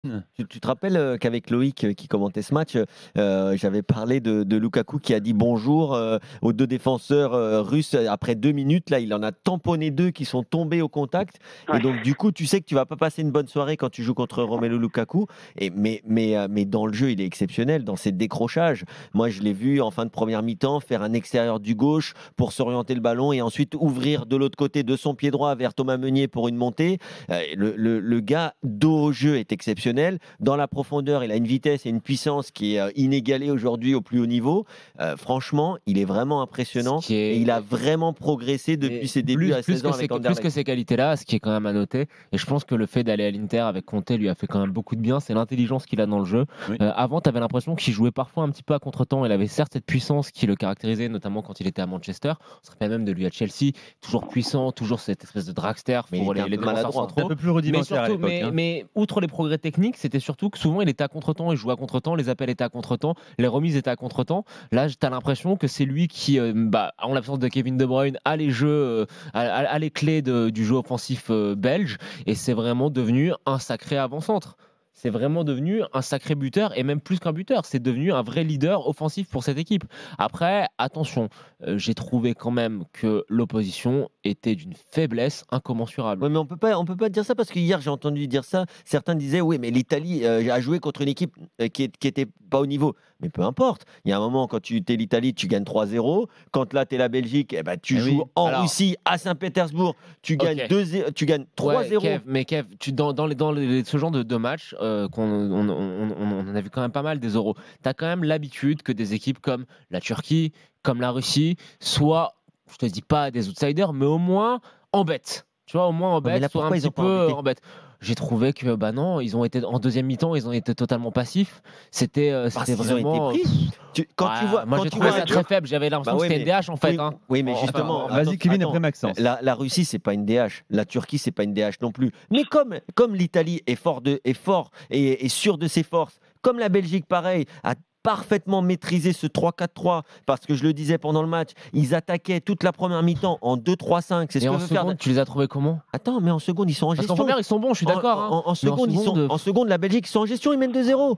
Tu te rappelles qu'avec Loïc qui commentait ce match, j'avais parlé de Lukaku qui a dit bonjour aux deux défenseurs russes après 2 minutes. Là, il en a tamponné deux qui sont tombés au contact. Et Ouais. donc, du coup, tu sais que tu vas pas passer une bonne soirée quand tu joues contre Romelu Lukaku. Mais dans le jeu, il est exceptionnel, dans ses décrochages. Moi, je l'ai vu en fin de première mi-temps faire un extérieur du gauche pour s'orienter le ballon et ensuite ouvrir de l'autre côté de son pied droit vers Thomas Meunier pour une montée. Le gars, dos au jeu, est exceptionnel. Dans la profondeur, il a une vitesse et une puissance qui est inégalée aujourd'hui au plus haut niveau. Franchement, il est vraiment Ce impressionnant qui et il a est vraiment progressé depuis et ses débuts à 16 ans avec plus que Anderlecht. ces qualités-là, ce qui est quand même à noter, et je pense que le fait d'aller à l'Inter avec Conte lui a fait quand même beaucoup de bien, c'est l'intelligence qu'il a dans le jeu. Oui. Avant, tu avais l'impression qu'il jouait parfois un petit peu à contre-temps. Il avait certes cette puissance qui le caractérisait, notamment quand il était à Manchester. On se rappelle même de lui à Chelsea, toujours puissant, toujours cette espèce de dragster Mais il pour était un les peu défenseurs maladroit. C'est un centraux. peu plus Mais, rudimentaire à surtout, l'époque. Hein. mais outre les progrès techniques, c'était surtout que souvent il était à contre-temps, il jouait à contre-temps, les appels étaient à contre-temps, les remises étaient à contre-temps. Là, tu as l'impression que c'est lui qui, en l'absence de Kevin De Bruyne, a les jeux, a les clés du jeu offensif belge, et c'est vraiment devenu un sacré avant-centre. C'est vraiment devenu un sacré buteur, et même plus qu'un buteur, c'est devenu un vrai leader offensif pour cette équipe. Après, attention, j'ai trouvé quand même que l'opposition était d'une faiblesse incommensurable. Oui, mais on peut pas dire ça parce que hier j'ai entendu dire ça. Certains disaient oui, mais l'Italie a joué contre une équipe qui était pas au niveau. Mais peu importe. Il y a un moment quand tu es l'Italie, tu gagnes 3-0. Quand là tu es la Belgique, eh ben, tu Eh joues oui. en Alors, Russie à Saint-Pétersbourg, tu gagnes ok. 2-0, tu gagnes Ouais, 3-0. Kev, ce genre de matchs, on en a vu quand même pas mal des euros. Tu as quand même l'habitude que des équipes comme la Turquie, comme la Russie, soient, je te dis pas des outsiders, mais au moins embêtent. Tu vois, au moins Ouais, mais là embêtent, soit un pourquoi ils petit ont pas peu embêté? embêtent. J'ai trouvé que bah non, ils ont été en deuxième mi-temps, ils ont été totalement passifs. Parce C'était qu'ils ont été vraiment. pris. Moi Quand j'ai tu trouvé vois ça un très club. faible. J'avais Bah l'impression que oui, c'était une DH en fait. oui, Hein. oui, mais Enfin, justement, Vas-y, Kevin, après Maxence. la Russie, c'est pas une DH. La Turquie, c'est pas une DH non plus. Mais comme l'Italie est fort et est sûr de ses forces, comme la Belgique, pareil, a parfaitement maîtrisé ce 3-4-3, parce que je le disais pendant le match, ils attaquaient toute la première mi-temps en 2-3-5. C'est ce et que en veut faire. seconde, tu les as trouvés comment? Attends, mais en seconde, ils sont en Parce qu'en gestion. première, ils sont bons, je suis d'accord. Hein. En Mais en seconde, seconde, en seconde, la Belgique, ils sont en gestion, ils mènent 2-0.